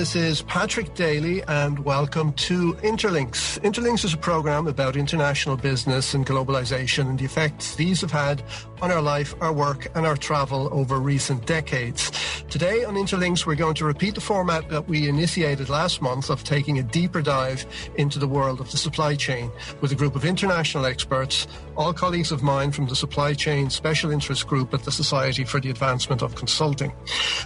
This is Patrick Daly, and welcome to Interlinks. Interlinks is a program about international business and globalization and the effects these have had on our life, our work, and our travel over recent decades. Today on Interlinks, we're going to repeat the format that we initiated last month of taking a deeper dive into the world of the supply chain with a group of international experts, all colleagues of mine from the Supply Chain Special Interest Group at the Society for the Advancement of Consulting.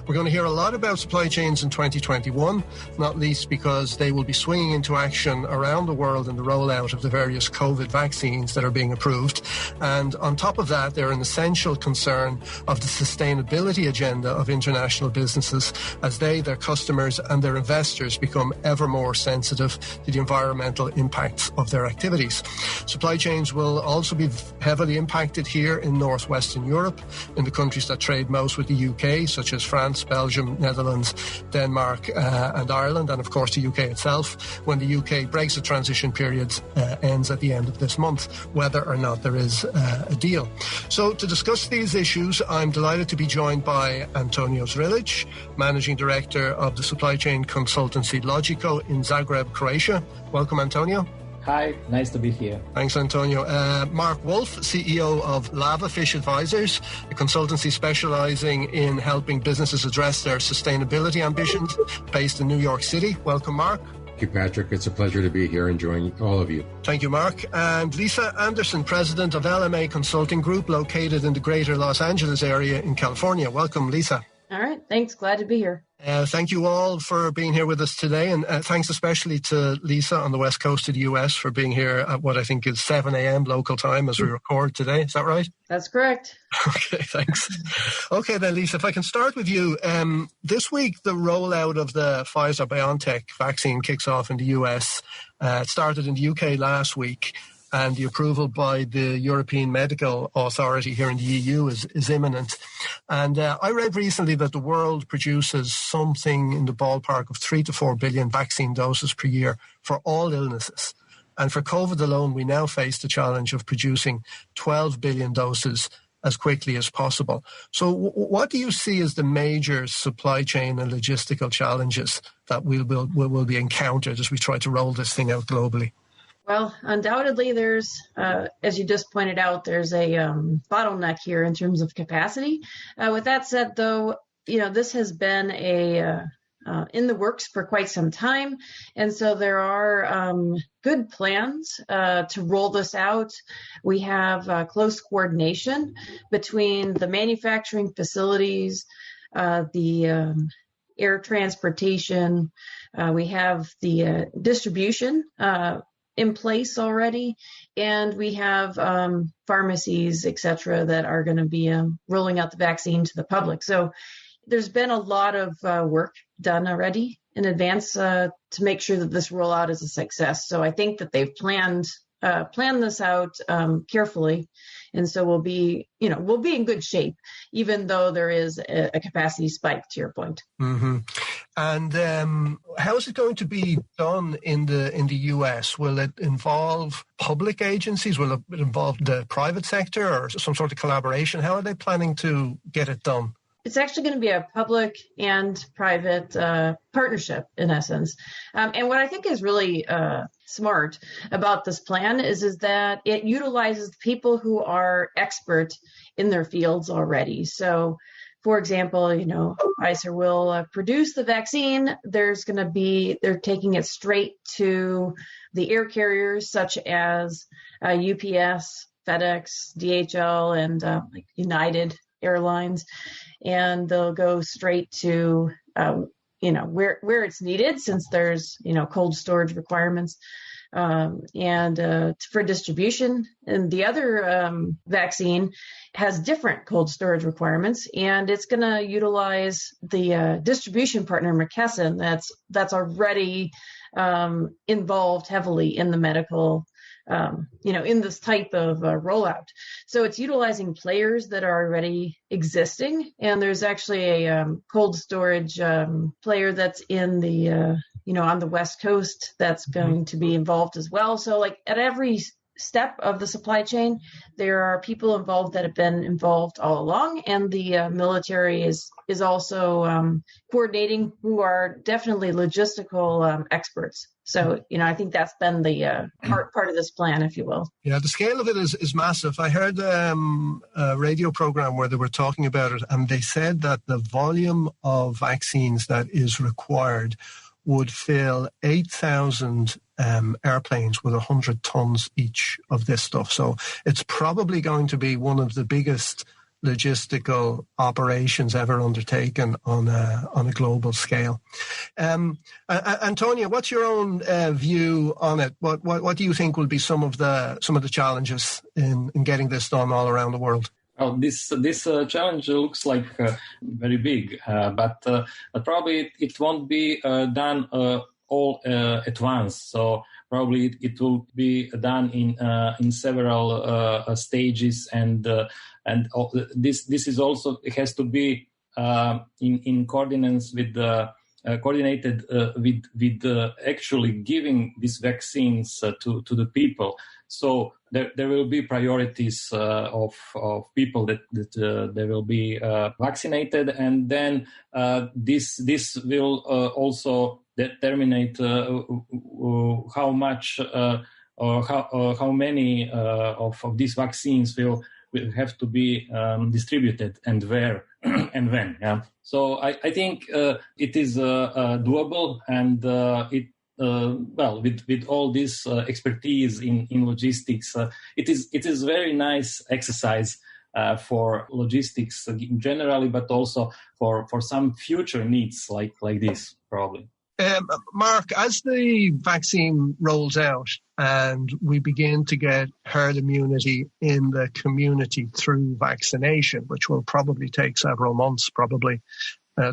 We're going to hear a lot about supply chains in 2021, not least because they will be swinging into action around the world in the rollout of the various COVID vaccines that are being approved. And on top of that, they're an essential concern of the sustainability agenda of international businesses as they, their customers and their investors become ever more sensitive to the environmental impacts of their activities. Supply chains will also be heavily impacted here in northwestern Europe, in the countries that trade most with the UK, such as France, Belgium, Netherlands, Denmark and Ireland, and of course the UK itself, when the UK Brexit transition period ends at the end of this month, whether or not there is a deal. So to discuss these issues, I'm delighted to be joined by Antonio Zrilic, Managing Director of the supply chain consultancy Logico in Zagreb, Croatia. Welcome, Antonio. Hi, nice to be here. Thanks, Antonio. Mark Wolf, CEO of Lavafish Advisors, a consultancy specializing in helping businesses address their sustainability ambitions, based in New York City. Welcome, Mark. Thank you, Patrick. It's a pleasure to be here and join all of you. Thank you, Mark. And Lisa Anderson, President of LMA Consulting Group, located in the greater Los Angeles area in California. Welcome, Lisa. All right. Thanks. Glad to be here. Thank you all for being here with us today. And thanks especially to Lisa on the west coast of the US for being here at what I think is 7 a.m. local time as we record today. Is that right? That's correct. Okay, thanks. Okay, then, Lisa, if I can start with you. This week, the rollout of the Pfizer-BioNTech vaccine kicks off in the US. It started in the UK last week, and the approval by the European Medical Authority here in the EU is imminent. And I read recently that the world produces something in the ballpark of 3 to 4 billion vaccine doses per year for all illnesses. And for COVID alone, we now face the challenge of producing 12 billion doses as quickly as possible. So what do you see as the major supply chain and logistical challenges that will be encountered as we try to roll this thing out globally? Well, undoubtedly, there's, as you just pointed out, there's a bottleneck here in terms of capacity. With that said, though, this has been in the works for quite some time. And so there are good plans to roll this out. We have close coordination between the manufacturing facilities, the air transportation. We have the distribution in place already, and we have pharmacies, et cetera, that are going to be rolling out the vaccine to the public. So there's been a lot of work done already in advance to make sure that this rollout is a success. So I think that they've planned this out carefully, and so we'll be in good shape, even though there is a capacity spike, to your point. Mm-hmm. And how is it going to be done in the US? Will it involve public agencies? Will it involve the private sector or some sort of collaboration? How are they planning to get it done? It's actually going to be a public and private partnership, in essence. And what I think is really smart about this plan is that it utilizes people who are expert in their fields already. So, for example, Pfizer will produce the vaccine. They're taking it straight to the air carriers such as UPS, FedEx, DHL, and United Airlines. And they'll go straight to, where it's needed, since there's, cold storage requirements, and for distribution. And the other vaccine has different cold storage requirements, and it's going to utilize the distribution partner, McKesson, that's already involved heavily in the medical in this type of rollout. So it's utilizing players that are already existing. And there's actually a cold storage player that's in the, on the West Coast that's going to be involved as well. So like at every step of the supply chain. There are people involved that have been involved all along, and the military is also coordinating, who are definitely logistical experts. So, I think that's been the part of this plan, if you will. Yeah, the scale of it is massive. I heard a radio program where they were talking about it, and they said that the volume of vaccines that is required would fill 8,000 airplanes with 100 tons each of this stuff. So it's probably going to be one of the biggest logistical operations ever undertaken on a global scale. Antonia, what's your own view on it? What do you think will be some of the challenges in getting this done all around the world? Well, this challenge looks like very big, but probably it won't be done all at once. So probably it will be done in several stages, and this is also, it has to be in coordinates with coordinated with actually giving these vaccines to the people. So there will be priorities of people that they will be vaccinated, and then this will also determine how much or how many of these vaccines will have to be distributed, and where and when. Yeah. So I think it is doable, and with all this expertise in logistics, it is very nice exercise for logistics generally, but also for some future needs like this, probably. Mark, as the vaccine rolls out and we begin to get herd immunity in the community through vaccination, which will probably take several months, probably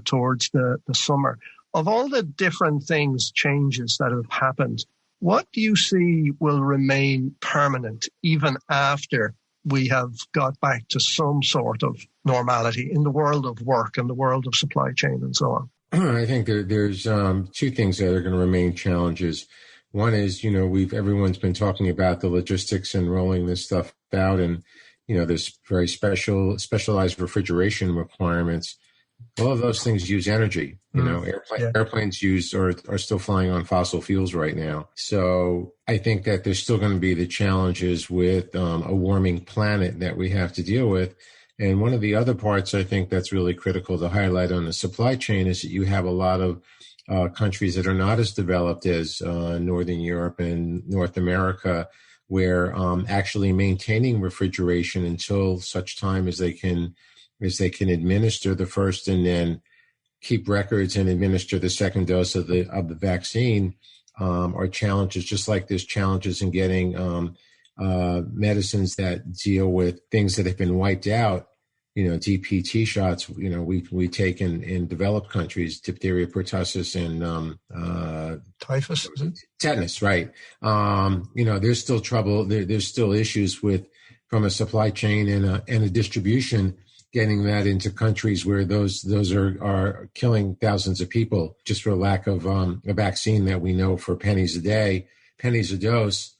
towards the summer, of all the different changes that have happened, what do you see will remain permanent even after we have got back to some sort of normality in the world of work and the world of supply chain and so on? I think there's two things that are going to remain challenges. One is, everyone's been talking about the logistics and rolling this stuff out, and there's very specialized refrigeration requirements. All of those things use energy. Airplanes are still flying on fossil fuels right now. So I think that there's still going to be the challenges with a warming planet that we have to deal with. And one of the other parts I think that's really critical to highlight on the supply chain is that you have a lot of countries that are not as developed as Northern Europe and North America, where actually maintaining refrigeration until such time as they can administer the first and then keep records and administer the second dose of the vaccine are challenges, just like there's challenges in getting medicines that deal with things that have been wiped out. DPT shots, we take in developed countries, diphtheria, pertussis, and typhus, is it? Tetanus, right. There's still trouble. There's still issues from a supply chain and a distribution, getting that into countries where those are killing thousands of people just for lack of a vaccine that we know for pennies a dose,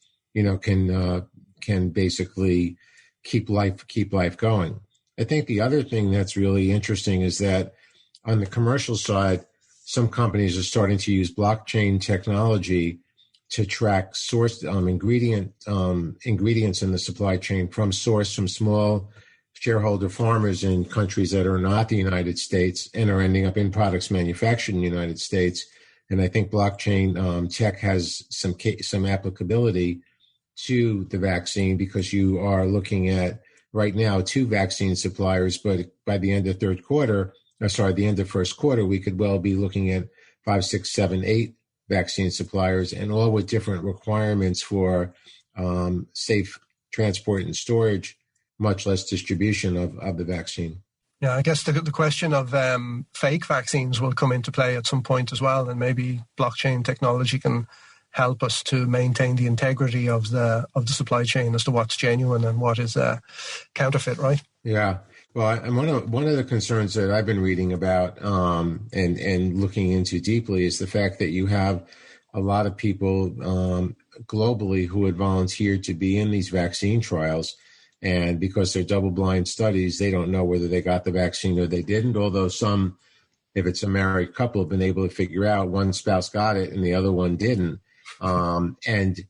can basically keep life going. I think the other thing that's really interesting is that on the commercial side, some companies are starting to use blockchain technology to track source ingredients in the supply chain from small shareholder farmers in countries that are not the United States and are ending up in products manufactured in the United States. And I think blockchain tech has some applicability to the vaccine, because you are looking at right now 2 vaccine suppliers, but by the end of the end of first quarter, we could well be looking at 5, 6, 7, 8 vaccine suppliers, and all with different requirements for safe transport and storage, much less distribution of the vaccine. Yeah, I guess the question of fake vaccines will come into play at some point as well, and maybe blockchain technology can help us to maintain the integrity of the supply chain as to what's genuine and what is counterfeit, right? Yeah. Well, and one of the concerns that I've been reading about and looking into deeply is the fact that you have a lot of people globally who had volunteered to be in these vaccine trials. And because they're double-blind studies, they don't know whether they got the vaccine or they didn't, although some, if it's a married couple, have been able to figure out one spouse got it and the other one didn't. And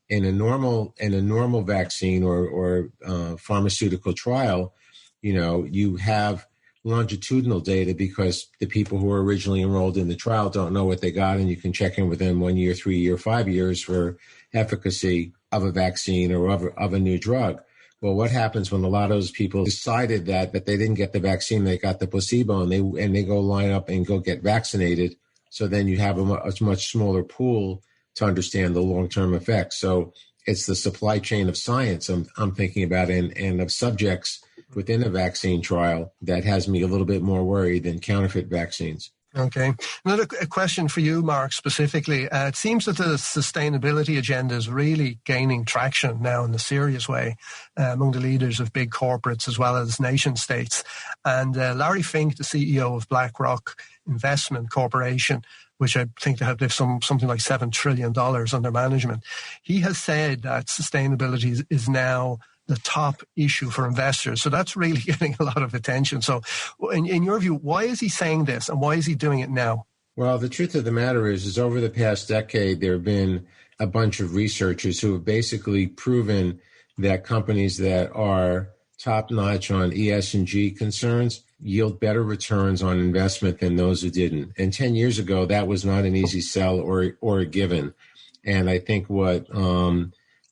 in a normal vaccine or pharmaceutical trial, you have longitudinal data because the people who were originally enrolled in the trial don't know what they got, and you can check in within 1 year, 3 year, 5 years for efficacy of a vaccine or of a new drug. Well, what happens when a lot of those people decided that they didn't get the vaccine, they got the placebo, and they go line up and go get vaccinated? So then you have a much smaller pool to understand the long-term effects. So it's the supply chain of science I'm thinking about and of subjects within a vaccine trial that has me a little bit more worried than counterfeit vaccines. Okay. Another question for you, Mark, specifically. It seems that the sustainability agenda is really gaining traction now in a serious way among the leaders of big corporates as well as nation states. And Larry Fink, the CEO of BlackRock Investment Corporation, which I think they have something like $7 trillion under management, he has said that sustainability is now the top issue for investors. So that's really getting a lot of attention. So in your view, why is he saying this and why is he doing it now? Well, the truth of the matter is over the past decade, there have been a bunch of researchers who have basically proven that companies that are top-notch on ESG concerns yield better returns on investment than those who didn't. And 10 years ago, that was not an easy sell or a given. And I think what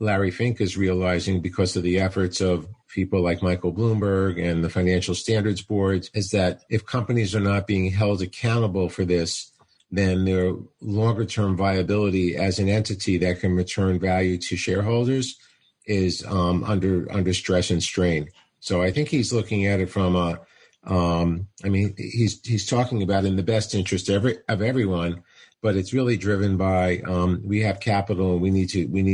Larry Fink is realizing, because of the efforts of people like Michael Bloomberg and the Financial Standards Board, is that if companies are not being held accountable for this, then their longer-term viability as an entity that can return value to shareholders is under stress and strain. So I think he's looking at it from he's talking about in the best interest of everyone. But it's really driven by we have capital and we need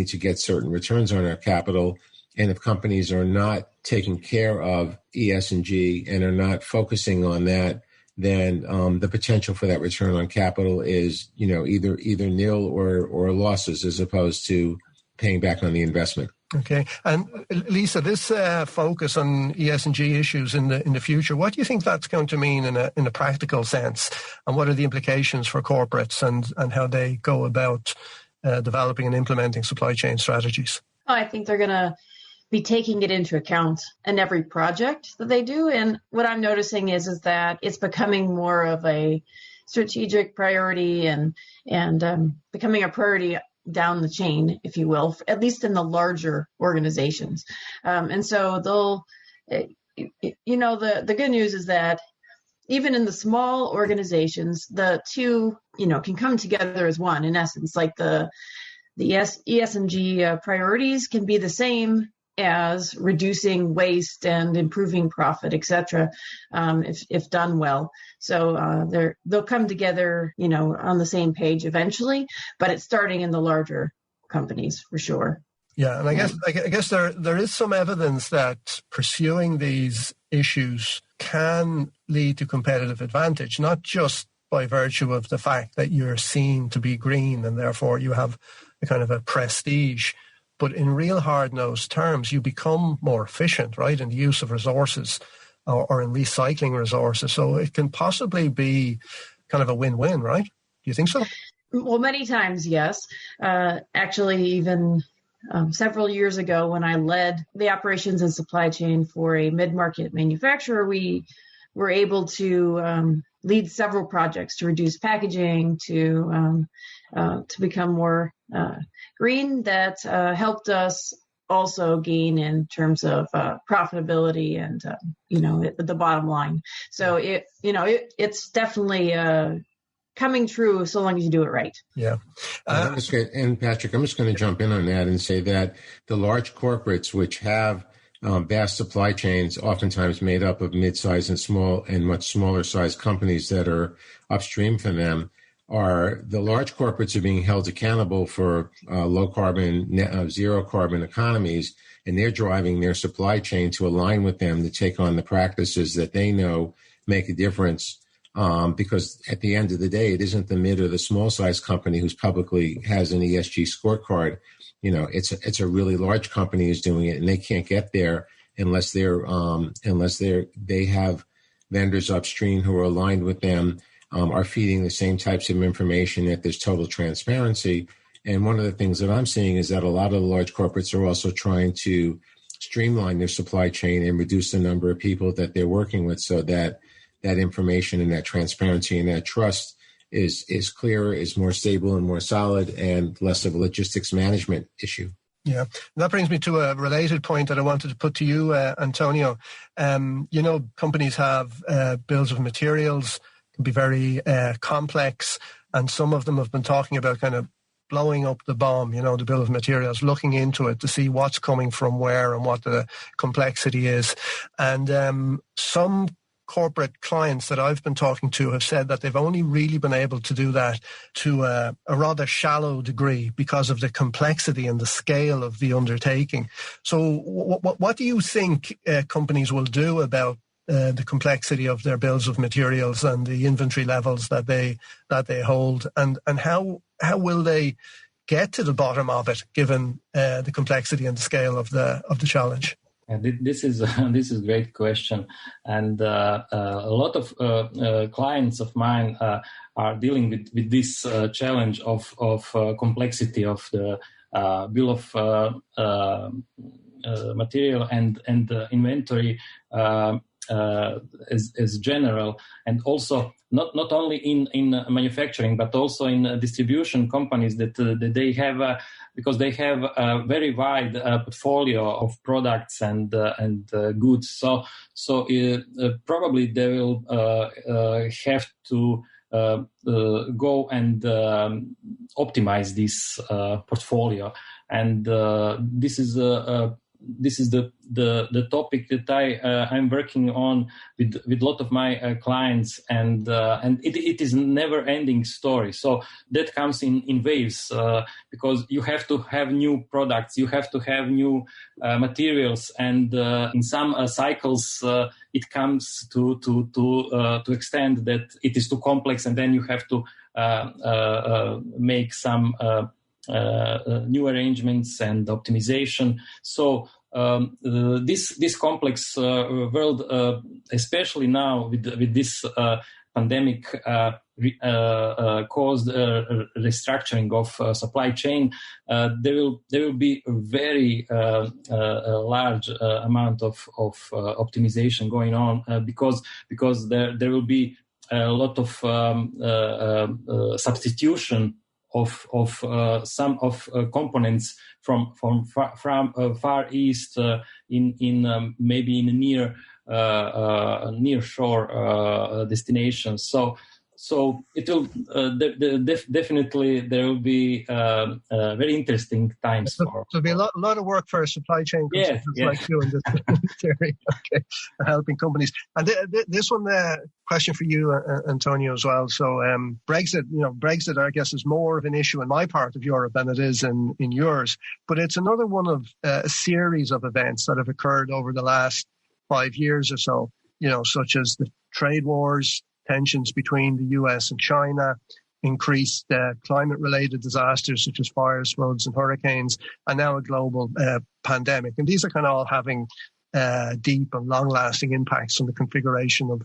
to get certain returns on our capital. And if companies are not taking care of ESG and are not focusing on that, then the potential for that return on capital is either nil or losses as opposed to paying back on the investment. Okay, and Lisa, this focus on ESG issues in the future, what do you think that's going to mean in a practical sense, and what are the implications for corporates and how they go about developing and implementing supply chain strategies? I think they're going to be taking it into account in every project that they do, and what I'm noticing is that it's becoming more of a strategic priority and becoming a priority down the chain, if you will, at least in the larger organizations. And so the good news is that even in the small organizations, the two, can come together as one, in essence, like the ESG priorities can be the same as reducing waste and improving profit, et cetera, if done well. So they'll come together, on the same page eventually, but it's starting in the larger companies for sure. Yeah, and I guess there is some evidence that pursuing these issues can lead to competitive advantage, not just by virtue of the fact that you're seen to be green and therefore you have a kind of a prestige, but in real hard-nosed terms, you become more efficient, right, in the use of resources or in recycling resources. So it can possibly be kind of a win-win, right? Do you think so? Well, many times, yes. Actually, even several years ago when I led the operations and supply chain for a mid-market manufacturer, we were able to lead several projects to reduce packaging, to become more green, that helped us also gain in terms of profitability and the bottom line. So it's definitely coming true so long as you do it right. Yeah. And Patrick, I'm just going to jump in on that and say that the large corporates, which have vast supply chains, oftentimes made up of mid-sized and small and much smaller sized companies that are upstream from them, are the large corporates are being held accountable for low carbon, zero carbon economies, and they're driving their supply chain to align with them to take on the practices that they know make a difference. Because at the end of the day, it isn't the mid or the small size company who's publicly has an ESG scorecard. it's a really large company who's doing it, and they can't get there unless they have vendors upstream who are aligned with them, are feeding the same types of information, that there's total transparency. And one of the things that I'm seeing is that a lot of the large corporates are also trying to streamline their supply chain and reduce the number of people that they're working with, so that information and that transparency and that trust is clearer, is more stable and more solid, and less of a logistics management issue. Yeah, that brings me to a related point that I wanted to put to you, Antonio. Companies have bills of materials, can be very complex, and some of them have been talking about kind of blowing up the bomb, the bill of materials, looking into it to see what's coming from where and what the complexity is. And some corporate clients that I've been talking to have said that they've only really been able to do that to a rather shallow degree because of the complexity and the scale of the undertaking. So what do you think companies will do about the complexity of their bills of materials and the inventory levels that they hold, and how will they get to the bottom of it, given the complexity and the scale of the challenge? This is a great question, and a lot of clients of mine are dealing with this challenge of complexity of the bill of material and inventory as general, and also not only in manufacturing but also in distribution companies that they have. Because they have a very wide portfolio of products and goods, so probably they will have to go and optimize this portfolio, and this is the topic that I'm working on with a lot of my clients, and it is a never-ending story. So that comes in waves, because you have to have new products, you have to have new materials, and in some cycles it comes to extent that it is too complex, and then you have to make some new arrangements and optimization. So this complex world, especially now with this pandemic, caused restructuring of supply chain. There will be a very large amount of optimization going on, because there will be a lot of substitution of some of components from far east in maybe in a near shore destinations. So it will definitely there will be very interesting times. There'll be a lot of work for supply chain consultants like you in this area, okay, helping companies. And this one, question for you, Antonio, as well. So Brexit, I guess, is more of an issue in my part of Europe than it is in yours. But it's another one of a series of events that have occurred over the last 5 years or so. Such as the trade wars, tensions between the US and China, increased climate-related disasters such as fires, floods, and hurricanes, and now a global pandemic. And these are kind of all having deep and long-lasting impacts on the configuration of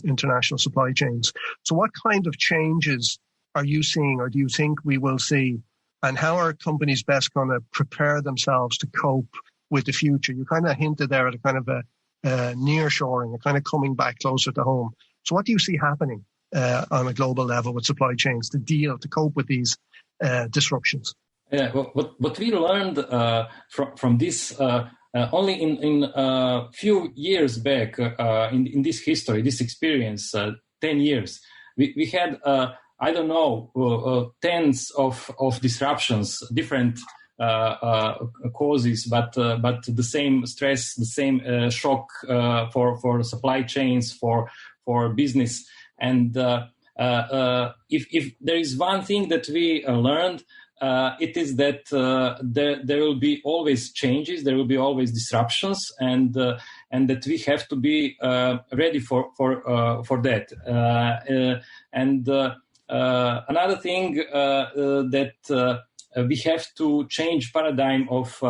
international supply chains. So what kind of changes are you seeing, or do you think we will see, and how are companies best going to prepare themselves to cope with the future? You kind of hinted there at a kind of a nearshoring, a kind of coming back closer to home. So what do you see happening on a global level with supply chains to cope with these disruptions? Yeah, what we learned from this only in a few years back in this history, this experience, 10 years, we had, tens of disruptions, different causes, but the same stress, the same shock for supply chains, for business. And if there is one thing that we learned, it is that there will be always changes, there will be always disruptions, and that we have to be ready for that. Another thing that we have to change paradigm of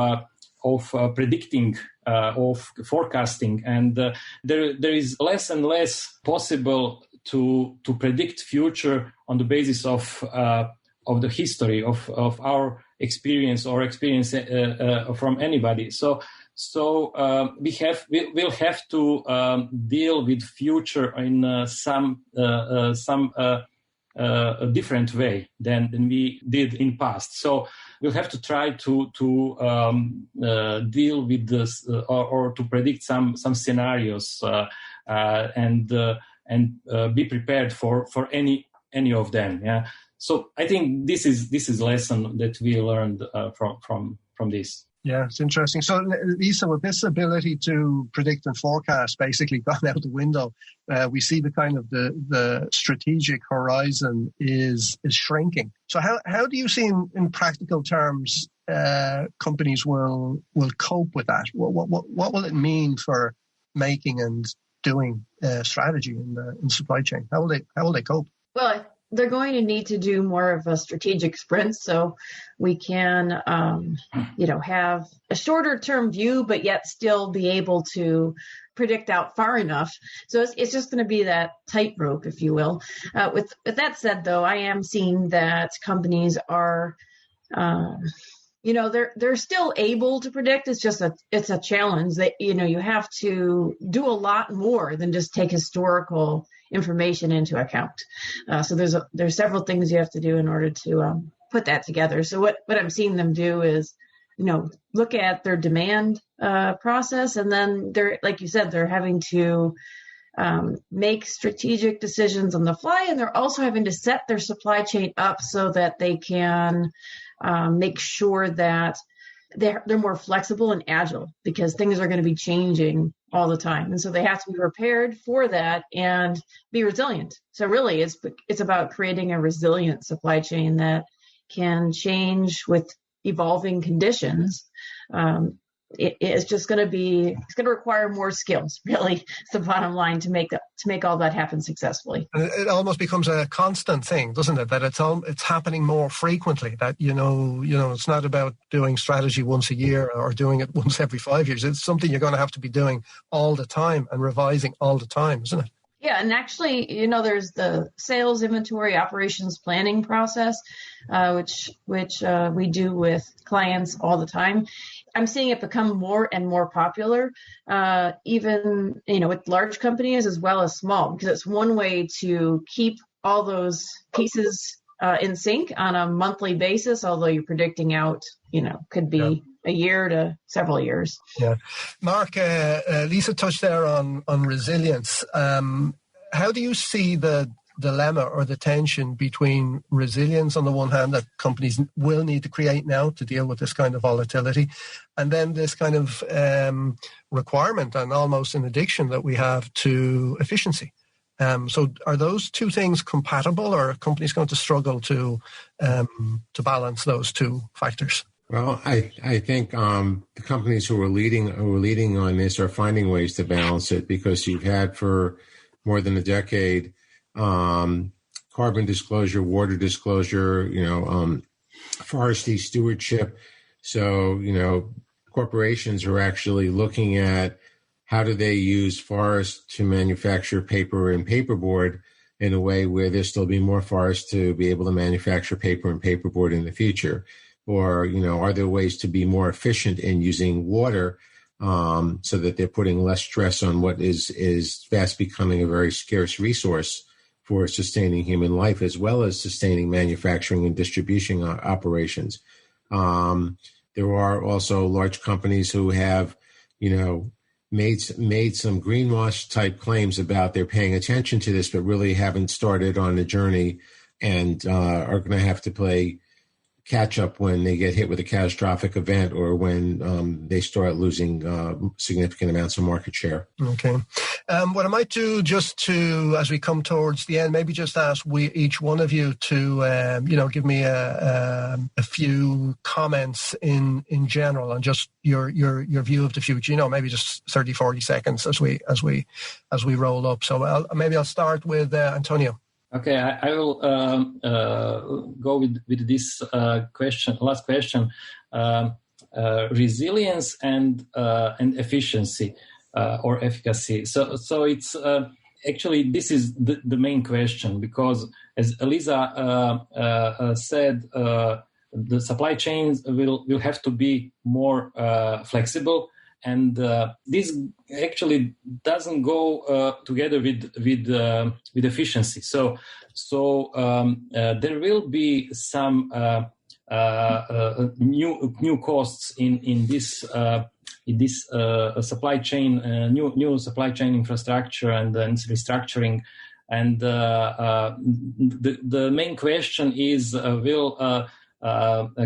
predicting, of forecasting, and there is less and less possible to predict future on the basis of the history of our experience or experience from anybody. So we'll have to deal with future in some a different way than we did in past. So we'll have to try to deal with this or to predict some scenarios and be prepared for any of them. Yeah. So I think this is lesson that we learned from this. Yeah, it's interesting. So, Lisa, with this ability to predict and forecast basically gone out the window, we see the kind of the strategic horizon is shrinking. So, how do you see in practical terms companies will cope with that? What will it mean for making and doing strategy in supply chain? How will they cope? Well, they're going to need to do more of a strategic sprint so we can, have a shorter term view, but yet still be able to predict out far enough. So it's just going to be that tightrope, if you will. With that said, though, I am seeing that companies are, they're still able to predict. It's just it's a challenge that, you have to do a lot more than just take historical information into account. So there's several things you have to do in order to put that together. So what I'm seeing them do is, look at their demand process, and then they're, like you said, they're having to make strategic decisions on the fly, and they're also having to set their supply chain up so that they can make sure that they're more flexible and agile, because things are going to be changing all the time. And so they have to be prepared for that and be resilient. So really it's about creating a resilient supply chain that can change with evolving conditions. It's just going to require more skills, really. It's the bottom line to make all that happen successfully. And it almost becomes a constant thing, doesn't it? That it's happening more frequently. That it's not about doing strategy once a year or doing it once every 5 years. It's something you're going to have to be doing all the time and revising all the time, isn't it? Yeah, and actually, there's the sales, inventory, operations planning process, which we do with clients all the time. I'm seeing it become more and more popular, even, with large companies as well as small, because it's one way to keep all those pieces in sync on a monthly basis, although you're predicting out, could be a year to several years. Yeah. Mark, Lisa touched there on resilience. How do you see the dilemma or the tension between resilience on the one hand that companies will need to create now to deal with this kind of volatility, and then this kind of requirement and almost an addiction that we have to efficiency? So are those two things compatible, or are companies going to struggle to balance those two factors? Well, I think the companies who are leading on this are finding ways to balance it, because you've had for more than a decade carbon disclosure, water disclosure, forestry stewardship. So, corporations are actually looking at how do they use forests to manufacture paper and paperboard in a way where there'll still be more forests to be able to manufacture paper and paperboard in the future. Or, are there ways to be more efficient in using water so that they're putting less stress on what is fast becoming a very scarce resource for sustaining human life, as well as sustaining manufacturing and distribution operations. There are also large companies who have, made some greenwash type claims about they're paying attention to this, but really haven't started on the journey, and are going to have to play catch up when they get hit with a catastrophic event, or when they start losing significant amounts of market share. Okay. What I might do, just to, as we come towards the end, maybe just ask each one of you to, give me a few comments in general on just your view of the future. Maybe just 30, 40 seconds as we roll up. So maybe I'll start with Antonio. Okay, I will go with this last question. Resilience and efficiency or efficacy. So it's actually this is the main question, because as Elisa said, the supply chains will have to be more flexible, and this actually doesn't go together with efficiency. So there will be some new costs in this supply chain, new supply chain infrastructure and restructuring. And the main question is, will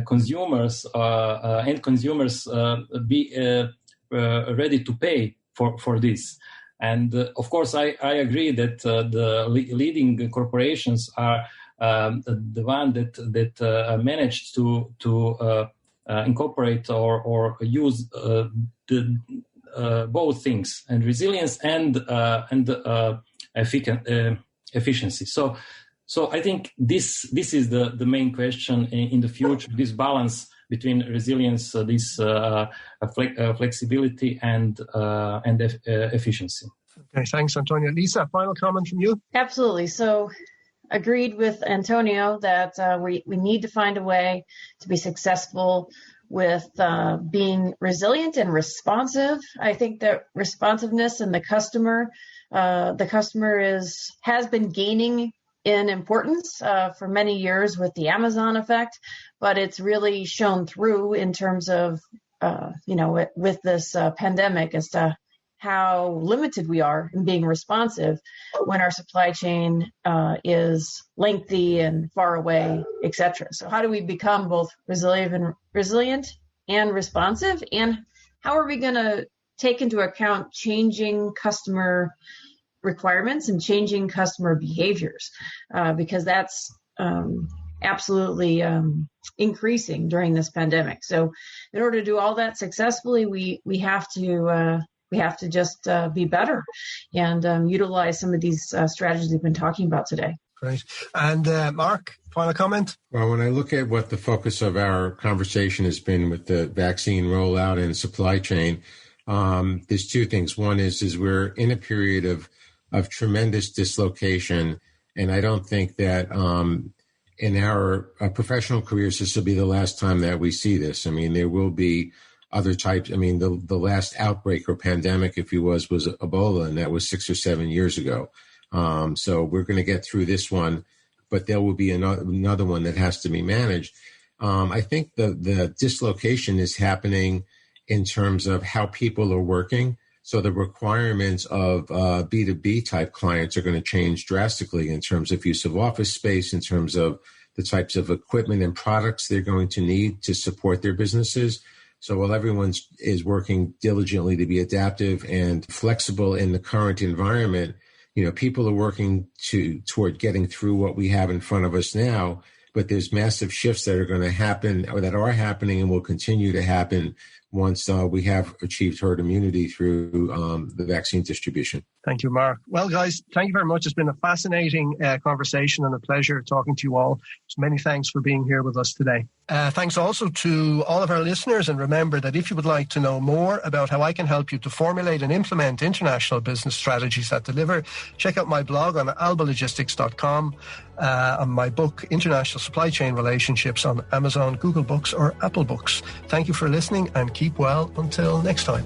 consumers end consumers be ready to pay for this? And of course, I agree that the leading corporations are the one that managed to incorporate or use both things, and resilience and efficiency. So I think this is the main question in the future. This balance between resilience, this flexibility and efficiency. Okay, thanks, Antonio. Lisa, final comment from you? Absolutely. So agreed with Antonio that we need to find a way to be successful with being resilient and responsive. I think that responsiveness and the customer has been gaining in importance for many years with the Amazon effect, but it's really shown through in terms of with this pandemic as to how limited we are in being responsive when our supply chain is lengthy and far away, etc. So how do we become both resilient and responsive? And how are we going to take into account changing customer requirements and changing customer behaviors? Because that's absolutely increasing during this pandemic. So in order to do all that successfully, we have to just be better and utilize some of these strategies we've been talking about today. Great. And Mark, final comment? Well, when I look at what the focus of our conversation has been with the vaccine rollout and supply chain, there's two things. One is we're in a period of tremendous dislocation, and I don't think that in our professional careers this will be the last time that we see this. I mean, there will be other types. I mean, the last outbreak or pandemic, if you was Ebola, and that was 6 or 7 years ago. So we're going to get through this one, but there will be another one that has to be managed. I think the dislocation is happening in terms of how people are working. So the requirements of B2B type clients are going to change drastically in terms of use of office space, in terms of the types of equipment and products they're going to need to support their businesses. So while everyone is working diligently to be adaptive and flexible in the current environment, people are working toward getting through what we have in front of us now. But there's massive shifts that are going to happen, or that are happening and will continue to happen once we have achieved herd immunity through the vaccine distribution. Thank you, Mark. Well, guys, thank you very much. It's been a fascinating conversation and a pleasure talking to you all. So many thanks for being here with us today. Thanks also to all of our listeners. And remember that if you would like to know more about how I can help you to formulate and implement international business strategies that deliver, check out my blog on albalogistics.com, and my book, International Supply Chain Relationships, on Amazon, Google Books or Apple Books. Thank you for listening, and keep well until next time.